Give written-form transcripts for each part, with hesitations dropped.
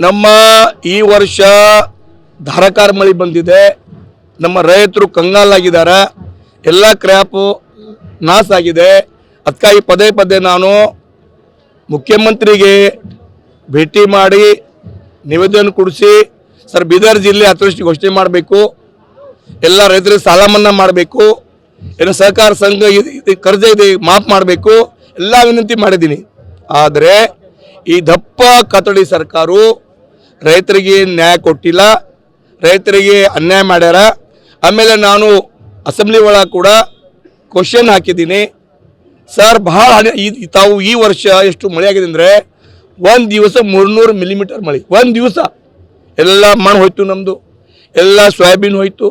ನಮ್ಮ ಈ ವರ್ಷ ಧಾರಾಕಾರ ಮಳೆ ಬಂದಿದೆ. ನಮ್ಮ ರೈತರು ಕಂಗಾಲಾಗಿದ್ದಾರೆ. ಎಲ್ಲ ಕ್ರಾಪು ನಾಶ ಆಗಿದೆ. ಅದಕ್ಕಾಗಿ ಪದೇ ಪದೇ ನಾನು ಮುಖ್ಯಮಂತ್ರಿಗೆ ಭೇಟಿ ಮಾಡಿ ನಿವೇದನೆ ಕೊಡಿಸಿ, ಸರ್ ಬೀದರ್ ಜಿಲ್ಲೆ ಅತಿವೃಷ್ಟಿ ಘೋಷಣೆ ಮಾಡಬೇಕು, ಎಲ್ಲ ರೈತರಿಗೆ ಸಾಲ ಮನ್ನಾ ಮಾಡಬೇಕು, ಏನು ಸಹಕಾರ ಸಂಘ ಕರ್ಜ ಇದೆ ಮಾಫ್ ಮಾಡಬೇಕು, ಎಲ್ಲ ವಿನಂತಿ ಮಾಡಿದ್ದೀನಿ. ಆದರೆ ಈ ದಪ್ಪ ಕತಡಿ ಸರ್ಕಾರವು ರೈತರಿಗೆ ನ್ಯಾಯ ಕೊಟ್ಟಿಲ್ಲ, ರೈತರಿಗೆ ಅನ್ಯಾಯ ಮಾಡ್ಯಾರ. ಆಮೇಲೆ ನಾನು ಅಸೆಂಬ್ಲಿ ಒಳಗೆ ಕೂಡ ಕ್ವಶನ್ ಹಾಕಿದ್ದೀನಿ, ಸರ್ ಭಾಳ ತಾವು ಈ ವರ್ಷ ಎಷ್ಟು ಮಳೆ ಆಗಿದೆ ಅಂದರೆ ಒಂದು ದಿವಸ 300 ಮಿಲಿಮೀಟರ್ ಮಳೆ, ಒಂದು ದಿವಸ. ಎಲ್ಲ ಮಣ್ಣು ಹೋಯ್ತು, ನಮ್ಮದು ಎಲ್ಲ ಸೋಯಾಬೀನ್ ಹೋಯ್ತು,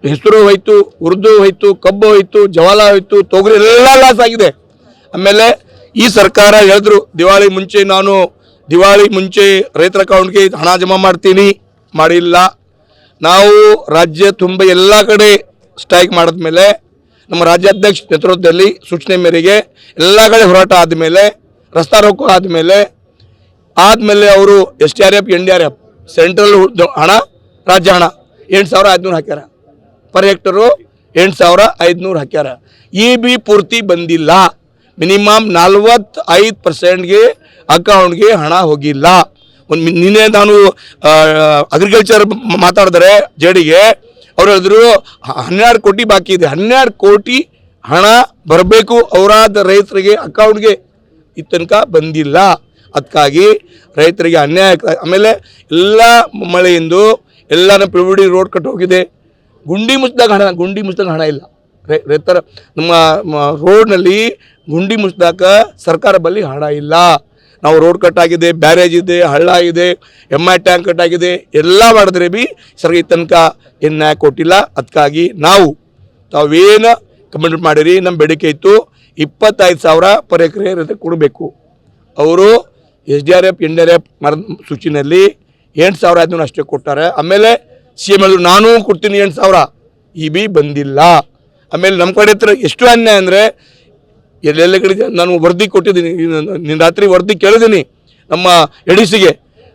ಹೆಸರು ಹೋಯ್ತು, ಉರ್ದು ಹೋಯ್ತು, ಕಬ್ಬು ಹೋಯ್ತು, ಜವಾಲ ಹೋಯ್ತು, ತೊಗರಿ ಎಲ್ಲ ಲಾಸ್ ಆಗಿದೆ. ಆಮೇಲೆ ಈ ಸರ್ಕಾರ ಹೇಳಿದ್ರು ದಿವಾಳಿ ಮುಂಚೆ ರೈತರ ಅಕೌಂಟ್ಗೆ ಹಣ ಜಮಾ ಮಾಡ್ತೀನಿ, ಮಾಡಿಲ್ಲ. ನಾವು ರಾಜ್ಯ ತುಂಬ ಎಲ್ಲ ಕಡೆ ಸ್ಟ್ರೈಕ್ ಮಾಡಿದ್ಮೇಲೆ ನಮ್ಮ ರಾಜ್ಯಾಧ್ಯಕ್ಷ ನೇತೃತ್ವದಲ್ಲಿ ಸೂಚನೆ ಮೇರೆಗೆ ಎಲ್ಲ ಕಡೆ ಹೋರಾಟ ಆದಮೇಲೆ, ರಸ್ತಾ ರೋಕೋ ಆದಮೇಲೆ ಅವರು SDRF NDRF ಸೆಂಟ್ರಲ್ ಹಣ, ರಾಜ್ಯ ಹಣ 8,500 ಹಾಕ್ಯಾರ. ಪರ್ ಹೆಕ್ಟರು 8,500 ಹಾಕ್ಯಾರ. ಈ ಬಿ ಪೂರ್ತಿ ಬಂದಿಲ್ಲ. ಮಿನಿಮಮ್ 45%ಗೆ ಅಕೌಂಟ್ಗೆ ಹಣ ಹೋಗಿಲ್ಲ. ನಿನ್ನೆ ನಾನು ಅಗ್ರಿಕಲ್ಚರ್ ಮಾತಾಡಿದ್ರೆ ಜೆಡಿಗೆ ಅವ್ರು ಹೇಳಿದ್ರು 12 ಕೋಟಿ ಬಾಕಿ ಇದೆ. 12 ಕೋಟಿ ಹಣ ಬರಬೇಕು ಅವರಾದ ರೈತರಿಗೆ ಅಕೌಂಟ್ಗೆ, ಈ ತನಕ ಬಂದಿಲ್ಲ. ಅದಕ್ಕಾಗಿ ರೈತರಿಗೆ ಅನ್ಯಾಯ. ಆಮೇಲೆ ಎಲ್ಲ ಮಳೆಯಿಂದ ಎಲ್ಲ ನಮ್ಮ ಪಿಳುವಡಿ ರೋಡ್ ಕಟ್ ಹೋಗಿದೆ. ಗುಂಡಿ ಮುಚ್ಚಿದಾಗ ಹಣ ಇಲ್ಲ. ರೈತರ ನಮ್ಮ ರೋಡ್ನಲ್ಲಿ ಗುಂಡಿ ಮುಚ್ಚಿದಾಗ ಸರ್ಕಾರ ಬಳಿ ಹಣ ಇಲ್ಲ. ನಾವು ರೋಡ್ ಕಟ್ ಆಗಿದೆ, ಬ್ಯಾರೇಜ್ ಇದೆ, ಹಳ್ಳ ಇದೆ, MI ಟ್ಯಾಂಕ್ ಕಟ್ ಆಗಿದೆ, ಎಲ್ಲ ಮಾಡಿದ್ರೆ ಬಿ ಸರ್ಕಾರ ಈ ತನಕ ಏನು ನ್ಯಾಯ ಕೊಟ್ಟಿಲ್ಲ. ಅದಕ್ಕಾಗಿ ತಾವೇನು ಕಮೆಂಟ್ ಮಾಡಿರಿ, ನಮ್ಮ ಬೇಡಿಕೆ ಇತ್ತು 25,000 ಪರ್ ಎಕರೆ ರೈತ ಕೊಡಬೇಕು. ಅವರು SDRF NDRF ಸೂಚನೆಯಲ್ಲಿ 8,500 ಅಷ್ಟೇ ಕೊಟ್ಟಾರೆ. ಆಮೇಲೆ CM ಹೇಳಿದ್ರು ನಾನು ಕೊಡ್ತೀನಿ 8,000, ಈ ಬಿ ಬಂದಿಲ್ಲ. ಆಮೇಲೆ ನಮ್ಮ ಕಡೆ ಹತ್ರ ಎಷ್ಟು ಅನ್ಯಾಯ ಅಂದರೆ ಎಲ್ಲೆಲ್ಲ ಕಡೆ ನಾನು ವರದಿ ಕೊಟ್ಟಿದ್ದೀನಿ, ನಿನ್ನ ರಾತ್ರಿ ವರದಿ ಕೇಳಿದ್ದೀನಿ ನಮ್ಮ ಎಡಿಸಿಗೆ,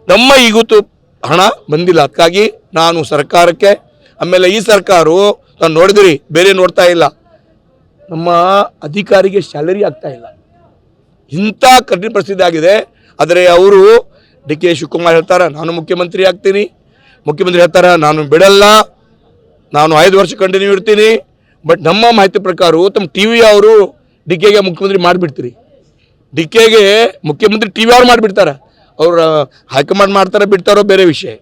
ನಮ್ಮ ಈಗೊತ್ತು ಹಣ ಬಂದಿಲ್ಲ. ಅದಕ್ಕಾಗಿ ನಾನು ಸರ್ಕಾರಕ್ಕೆ, ಆಮೇಲೆ ಈ ಸರ್ಕಾರವು ನಾನು ನೋಡಿದಿರಿ ಬೇರೆ ನೋಡ್ತಾ ಇಲ್ಲ, ನಮ್ಮ ಅಧಿಕಾರಿಗೆ ಸ್ಯಾಲರಿ ಆಗ್ತಾ ಇಲ್ಲ. ಇಂಥ ಕಠಿಣ ಪರಿಸ್ಥಿತಿ ಆಗಿದೆ. ಆದರೆ ಅವರು DK ಶಿವಕುಮಾರ್ ಹೇಳ್ತಾರೆ ನಾನು ಮುಖ್ಯಮಂತ್ರಿ ಆಗ್ತೀನಿ, ಮುಖ್ಯಮಂತ್ರಿ ಹೇಳ್ತಾರೆ ನಾನು ಬಿಡಲ್ಲ, ನಾನು 5 ವರ್ಷ ಕಂಟಿನ್ಯೂ ಇರ್ತೀನಿ. ಬಟ್ ನಮ್ಮ ಮಾಹಿತಿ ಪ್ರಕಾರ ತಮ್ಮ TV ಅವರು DKಗೆ ಮುಖ್ಯಮಂತ್ರಿ ಮಾಡಿಬಿಡ್ತೀರಿ. DKಗೆ ಮುಖ್ಯಮಂತ್ರಿ TV ಅವ್ರು ಮಾಡಿಬಿಡ್ತಾರೆ. ಅವರು ಹೈಕಮಾಂಡ್ ಮಾಡ್ತಾರೆ ಬಿಡ್ತಾರೋ ಬೇರೆ ವಿಷಯ,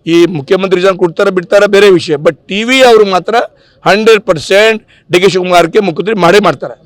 ಈ ಮುಖ್ಯಮಂತ್ರಿ ಜನ ಕೊಡ್ತಾರೆ ಬಿಡ್ತಾರೆ ಬೇರೆ ವಿಷಯ. ಬಟ್ TV ಅವರು ಮಾತ್ರ 100% DK ಶಿವಕುಮಾರ್ಗೆ ಮುಖ್ಯಮಂತ್ರಿ ಮಾಡೇ ಮಾಡ್ತಾರೆ.